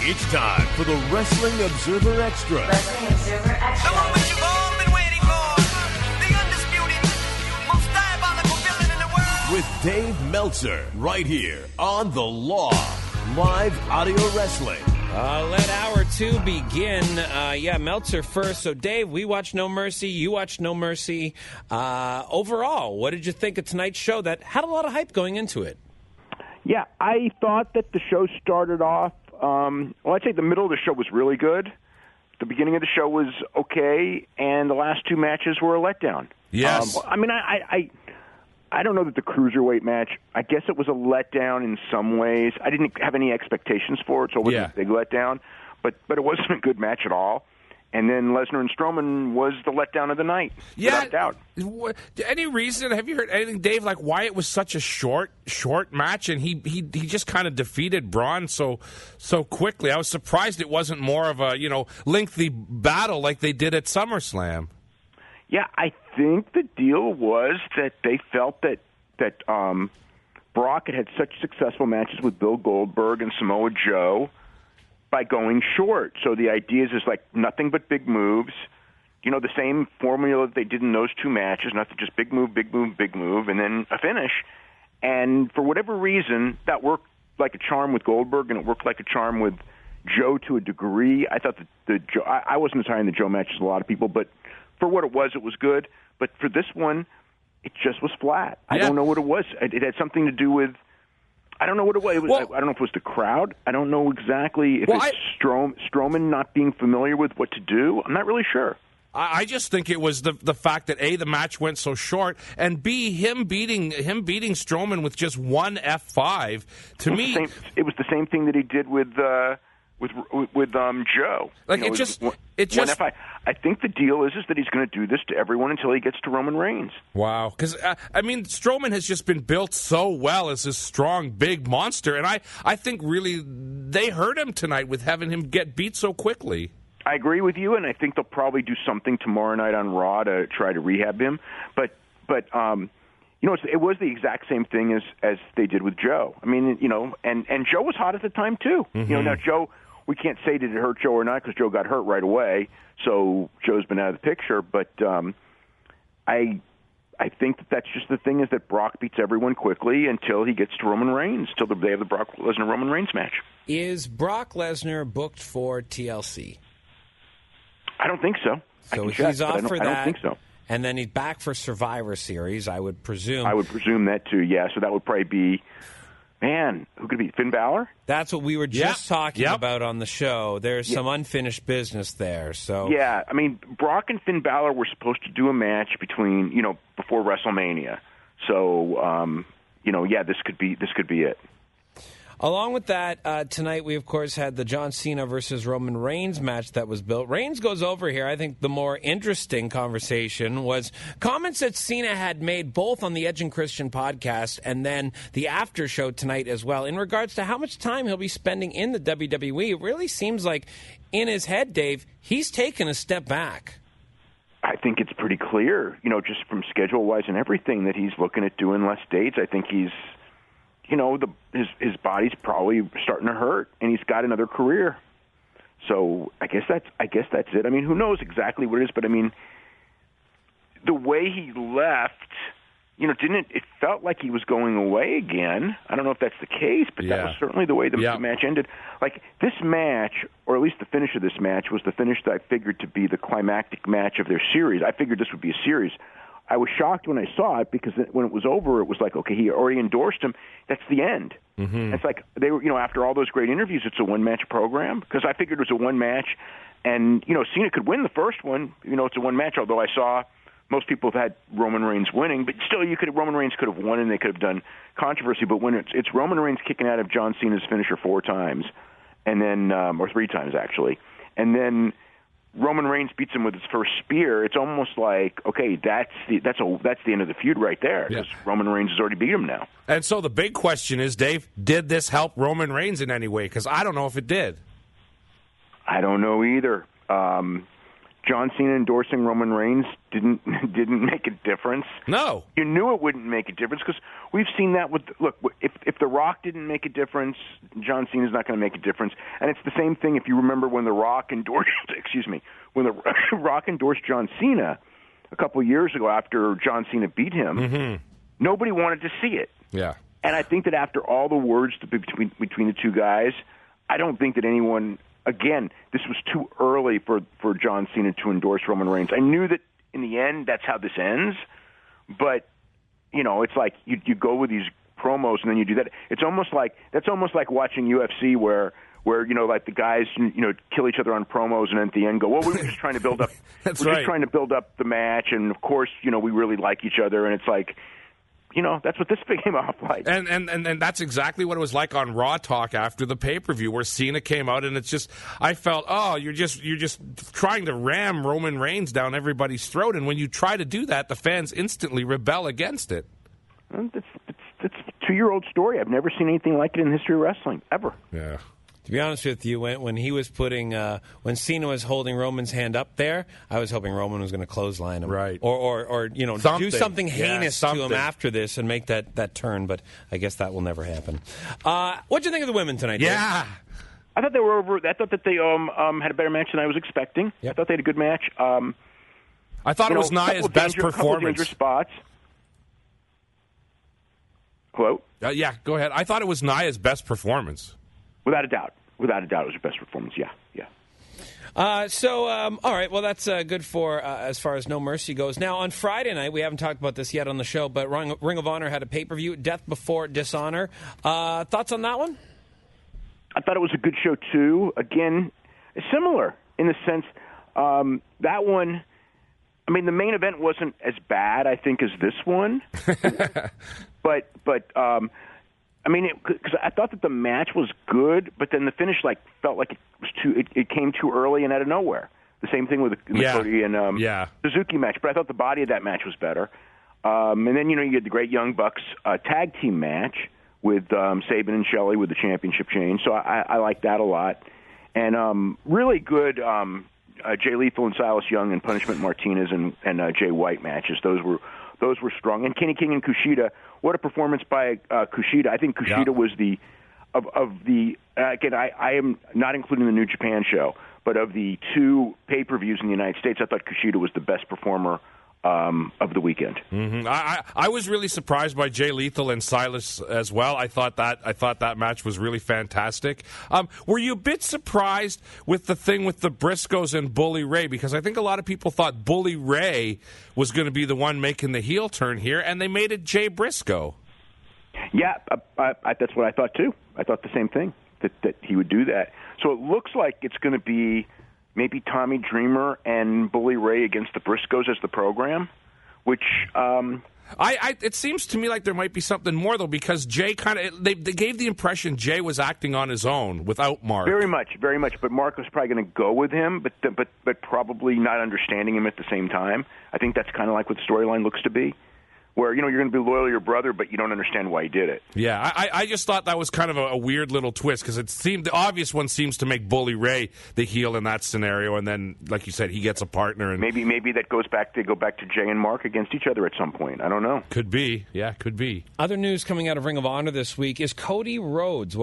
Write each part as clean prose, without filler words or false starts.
It's time for the Wrestling Observer Extra. Wrestling Observer Extra. The moment you've all been waiting for. The undisputed, most diabolical villain in the world. With Dave Meltzer, right here on The Law. Live audio wrestling. Let hour two begin. Meltzer first. So, Dave, we watched No Mercy. You watched No Mercy. Overall, what did you think of tonight's show that had a lot of hype going into it? Yeah, I thought that the show started off, I'd say the middle of the show was really good. The beginning of the show was okay, and the last two matches were a letdown. Yes. I don't know that the Cruiserweight match, I guess it was a letdown in some ways. I didn't have any expectations for it, so it wasn't a big letdown. But it wasn't a good match at all. And then Lesnar and Strowman was the letdown of the night, without doubt. Any reason? Have you heard anything, Dave? Like why it was such a short match, and he just kind of defeated Braun so quickly? I was surprised it wasn't more of a lengthy battle like they did at SummerSlam. Yeah, I think the deal was that they felt that Brock had such successful matches with Bill Goldberg and Samoa Joe by going short. So the idea is like nothing but big moves. The same formula that they did in those two matches, nothing, just big move, big move, big move, and then a finish. And for whatever reason, that worked like a charm with Goldberg, and it worked like a charm with Joe to a degree. I thought that I wasn't as high in the Joe match as a lot of people, but for what it was good. But for this one, it just was flat. I don't know what it was. It had something to do with, I don't know what it was. I don't know if it was the crowd. I don't know exactly if it's Strowman not being familiar with what to do. I'm not really sure. I just think it was the fact that A, the match went so short, and B, him beating Strowman with just one F5. To me, it was the same thing that he did with Joe. Like it just one F5. I think the deal is that he's going to do this to everyone until he gets to Roman Reigns. Wow, because Strowman has just been built so well as this strong, big monster, and I think really they hurt him tonight with having him get beat so quickly. I agree with you, and I think they'll probably do something tomorrow night on Raw to try to rehab him. But it was the exact same thing as they did with Joe. I mean, and Joe was hot at the time too. Mm-hmm. Now Joe, we can't say did it hurt Joe or not because Joe got hurt right away, so Joe's been out of the picture. But I think that's just the thing is that Brock beats everyone quickly until he gets to Roman Reigns, till they have the Brock Lesnar Roman Reigns match. Is Brock Lesnar booked for TLC? I don't think so. So he's off for that. I don't think so. And then he's back for Survivor Series, I would presume. I would presume that too, yeah. So that would probably be, who could it be? Finn Balor? That's what we were just talking about on the show. There's some unfinished business there. So yeah, I mean, Brock and Finn Balor were supposed to do a match between, before WrestleMania. So, this could be it. Along with that, tonight we, of course, had the John Cena versus Roman Reigns match that was built. Reigns goes over here. I think the more interesting conversation was comments that Cena had made both on the Edge and Christian podcast and then the after show tonight as well in regards to how much time he'll be spending in the WWE. It really seems like in his head, Dave, he's taken a step back. I think it's pretty clear, just from schedule-wise and everything, that he's looking at doing less dates. I think he's his body's probably starting to hurt, and he's got another career. So I guess that's it. I mean, who knows exactly what it is, but I mean, the way he left, it felt like he was going away again. I don't know if that's the case, but that was certainly the way the match ended. Like this match, or at least the finish of this match, was the finish that I figured to be the climactic match of their series. I figured this would be a series. I was shocked when I saw it because when it was over, it was like, okay, he already endorsed him. That's the end. Mm-hmm. It's like they were, after all those great interviews, it's a one-match program because I figured it was a one-match, and Cena could win the first one. It's a one-match. Although I saw most people have had Roman Reigns winning, but still, Roman Reigns could have won and they could have done controversy. But when it's Roman Reigns kicking out of John Cena's finisher 4 times, and then or 3 times actually, and then Roman Reigns beats him with his first spear, it's almost like, okay, that's the end of the feud right there, because Roman Reigns has already beat him now. And so the big question is, Dave, did this help Roman Reigns in any way? Because I don't know if it did. I don't know either. John Cena endorsing Roman Reigns didn't make a difference. No. You knew it wouldn't make a difference because we've seen that with if The Rock didn't make a difference, John Cena's not going to make a difference. And it's the same thing if you remember when The Rock endorsed when The Rock endorsed John Cena a couple of years ago after John Cena beat him. Mm-hmm. Nobody wanted to see it. Yeah. And I think that after all the words between the two guys, I don't think that anyone, again, this was too early for John Cena to endorse Roman Reigns. I knew that in the end that's how this ends, but, it's like you go with these promos and then you do that. That's almost like watching UFC where like the guys, kill each other on promos and at the end go, well, we were just trying to build up. That's we're right. just trying to build up the match, and of course, we really like each other, and it's like, that's what this became off like. And that's exactly what it was like on Raw Talk after the pay-per-view where Cena came out, and it's just, I felt, you're just trying to ram Roman Reigns down everybody's throat, and when you try to do that, the fans instantly rebel against it. It's a 2-year-old story. I've never seen anything like it in the history of wrestling, ever. Yeah. To be honest with you, when he was when Cena was holding Roman's hand up there, I was hoping Roman was going to clothesline him, right? Or do something heinous to him after this and make that turn. But I guess that will never happen. What'd you think of the women tonight? Yeah, Dave? I thought they were over. I thought that they had a better match than I was expecting. Yep. I thought they had a good match. I thought it was Nia's best performance. Couple dangerous spots. Hello? Yeah, go ahead. I thought it was Nia's best performance. Without a doubt. Without a doubt, it was her best performance. Yeah. All right. Well, that's good for as far as No Mercy goes. Now, on Friday night, we haven't talked about this yet on the show, but Ring of Honor had a pay-per-view, Death Before Dishonor. Thoughts on that one? I thought it was a good show, too. Again, similar in the sense that one, I mean, the main event wasn't as bad, I think, as this one. but I mean, because I thought that the match was good, but then the finish felt like it was it came too early and out of nowhere. The same thing with the Cody and Suzuki match, but I thought the body of that match was better. And then you had the Great Young Bucks tag team match with Sabin and Shelley with the championship change, so I like that a lot. And really good Jay Lethal and Silas Young and Punishment Martinez and Jay White matches. Those were strong. And Kenny King and Kushida. What a performance by Kushida. I think Kushida was again, I am not including the New Japan show, but of the 2 pay-per-views in the United States, I thought Kushida was the best performer of the weekend. Mm-hmm. I was really surprised by Jay Lethal and Silas as well. I thought that match was really fantastic. Were you a bit surprised with the thing with the Briscoes and Bully Ray? Because I think a lot of people thought Bully Ray was going to be the one making the heel turn here, and they made it Jay Briscoe. Yeah, that's what I thought too. I thought the same thing, that he would do that. So it looks like it's going to be maybe Tommy Dreamer and Bully Ray against the Briscoes as the program, which it seems to me like there might be something more, though, because Jay they gave the impression Jay was acting on his own without Mark. Very much. But Mark was probably going to go with him, but probably not understanding him at the same time. I think that's kind of like what the storyline looks to be, where you're going to be loyal to your brother, but you don't understand why he did it. Yeah, I just thought that was kind of a weird little twist, because it seemed the obvious one seems to make Bully Ray the heel in that scenario, and then, like you said, he gets a partner. And maybe that goes back to Jay and Mark against each other at some point. I don't know. Could be. Yeah, could be. Other news coming out of Ring of Honor this week is Cody Rhodes,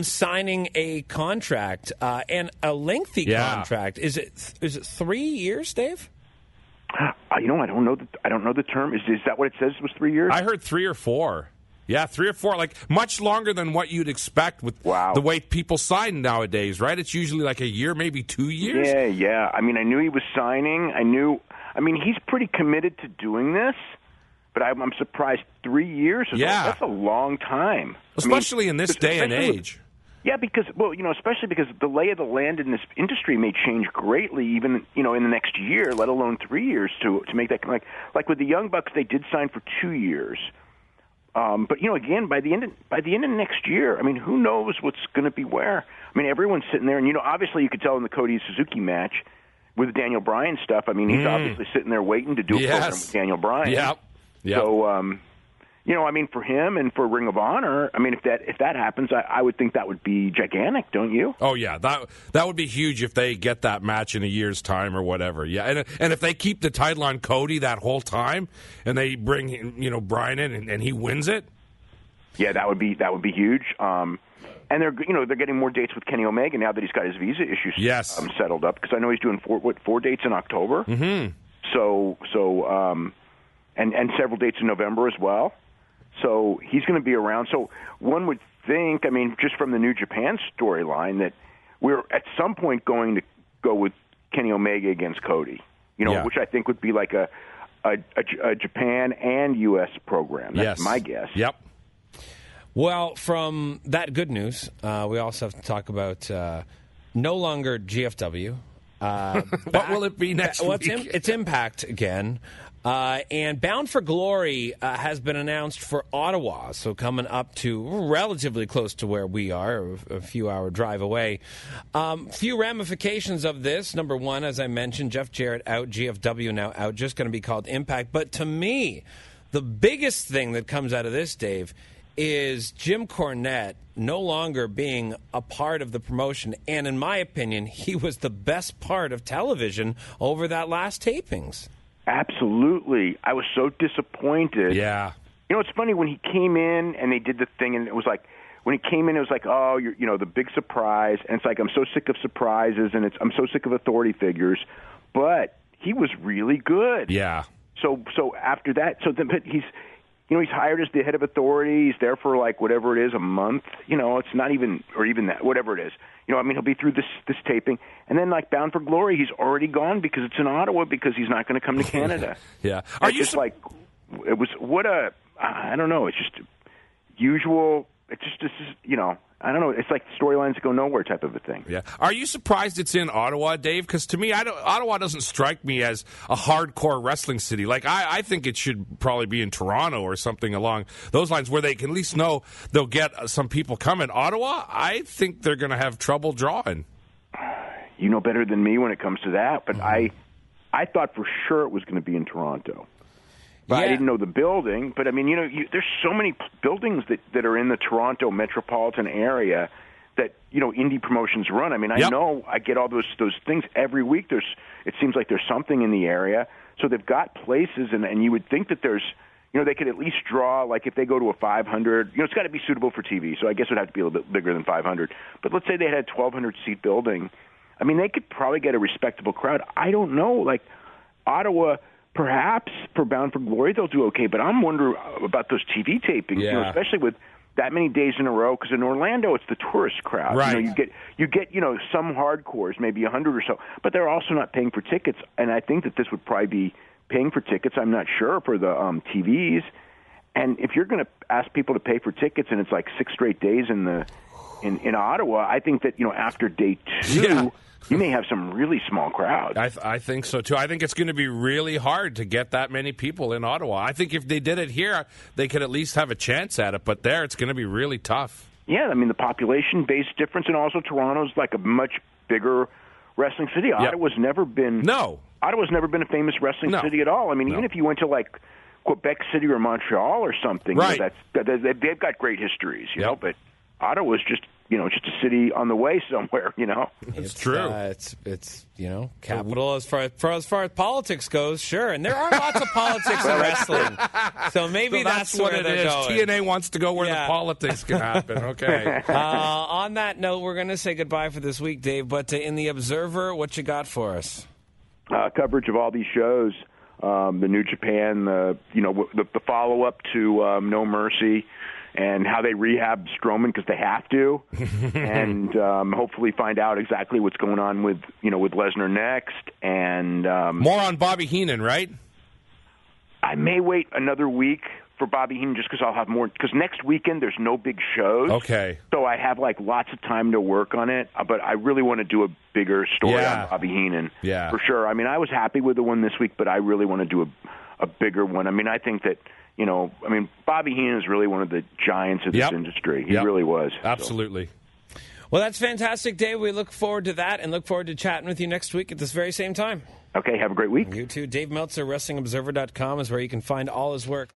signing a contract and a lengthy contract. Is it 3 years, Dave? I don't know. I don't know the term. Is that what it says? It was 3 years? I heard 3 or 4. Yeah, 3 or 4. Like much longer than what you'd expect with the way people sign nowadays, right? It's usually like a year, maybe 2 years. Yeah. I mean, I knew he was signing. He's pretty committed to doing this, but I'm surprised 3 years. That's a long time, especially in this day and age. Yeah, because especially because the lay of the land in this industry may change greatly, even in the next year, let alone 3 years to make that like with the Young Bucks, they did sign for 2 years. But again, by the end of next year, I mean, who knows what's going to be where? I mean, everyone's sitting there, and obviously you could tell in the Cody Suzuki match with the Daniel Bryan stuff. I mean, he's obviously sitting there waiting to do a program with Daniel Bryan. Yep. So for him and for Ring of Honor, if that happens, I would think that would be gigantic, don't you? Oh yeah, that would be huge if they get that match in a year's time or whatever. Yeah, and if they keep the title on Cody that whole time, and they bring Bryan in and he wins it. Yeah, that would be huge. And they're getting more dates with Kenny Omega now that he's got his visa issues settled up, because I know he's doing four dates in October. Mm-hmm. So and several dates in November as well. So he's going to be around. So one would think, just from the New Japan storyline, that we're at some point going to go with Kenny Omega against Cody. Which I think would be like a Japan and U.S. program. That's my guess. Yep. Well, from that good news, we also have to talk about no longer GFW. What will it be next week? It's Impact again. And Bound for Glory has been announced for Ottawa, so coming up to relatively close to where we are, a few-hour drive away. Few ramifications of this. Number one, as I mentioned, Jeff Jarrett out, GFW now out, just going to be called Impact. But to me, the biggest thing that comes out of this, Dave, is Jim Cornette no longer being a part of the promotion. And in my opinion, he was the best part of television over that last tapings. Absolutely. I was so disappointed. Yeah. It's funny, when he came in and they did the thing, and it was like, when he came in, it was like, oh, you're the big surprise. And it's like, I'm so sick of surprises, and I'm so sick of authority figures. But he was really good. Yeah. So after that, but he's hired as the head of authority. He's there for like whatever it is, a month. It's not even, or even that, whatever it is. He'll be through this taping, and then like Bound for Glory, he's already gone because it's in Ottawa, because he's not going to come to Canada. Yeah. Are you just like, it was I don't know. It's just usual. It's just I don't know. It's like storylines that go nowhere type of a thing. Yeah. Are you surprised it's in Ottawa, Dave? Because to me, Ottawa doesn't strike me as a hardcore wrestling city. Like, I think it should probably be in Toronto or something along those lines, where they can at least know they'll get some people coming. Ottawa, I think they're going to have trouble drawing. You know better than me when it comes to that, but I thought for sure it was going to be in Toronto. But I didn't know the building. But, there's so many buildings that are in the Toronto metropolitan area that, indie promotions run. I know I get all those things every week. It seems like there's something in the area. So they've got places, and you would think that there's, they could at least draw, like if they go to a 500, it's got to be suitable for TV. So I guess it would have to be a little bit bigger than 500. But let's say they had a 1,200-seat building. They could probably get a respectable crowd. I don't know. Like, Ottawa, perhaps for Bound for Glory they'll do okay, but I'm wondering about those TV tapings, especially with that many days in a row, because in Orlando it's the tourist crowd. Right. You get some hardcores, maybe 100 or so, but they're also not paying for tickets, and I think that this would probably be paying for tickets. I'm not sure for the TVs, and if you're going to ask people to pay for tickets and it's like 6 straight days in Ottawa, I think that after day 2. You may have some really small crowds. I think so, too. I think it's going to be really hard to get that many people in Ottawa. I think if they did it here, they could at least have a chance at it. But there, it's going to be really tough. Yeah, the population-based difference, and also Toronto's like a much bigger wrestling city. Yep. Ottawa's never been a famous wrestling city at all. Even if you went to like Quebec City or Montreal or something, right. They've got great histories, but Ottawa's just just a city on the way somewhere, It's true. It's capital as far as politics goes, sure. And there are lots of politics in wrestling. So maybe that's what where it is. going. TNA wants to go where the politics can happen. Okay. On that note, we're going to say goodbye for this week, Dave. But in the Observer, what you got for us? Coverage of all these shows, the New Japan, the follow-up to No Mercy, and how they rehab Strowman because they have to, and hopefully find out exactly what's going on with Lesnar next. And more on Bobby Heenan, right? I may wait another week for Bobby Heenan just because I'll have more. Because next weekend there's no big shows. Okay. So I have lots of time to work on it. But I really want to do a bigger story on Bobby Heenan. Yeah. For sure. I was happy with the one this week, but I really want to do a bigger one. I think that. Bobby Heenan is really one of the giants of this industry. He really was. Absolutely. So. Well, that's fantastic, Dave. We look forward to that and look forward to chatting with you next week at this very same time. Okay, have a great week. You too. Dave Meltzer, WrestlingObserver.com is where you can find all his work.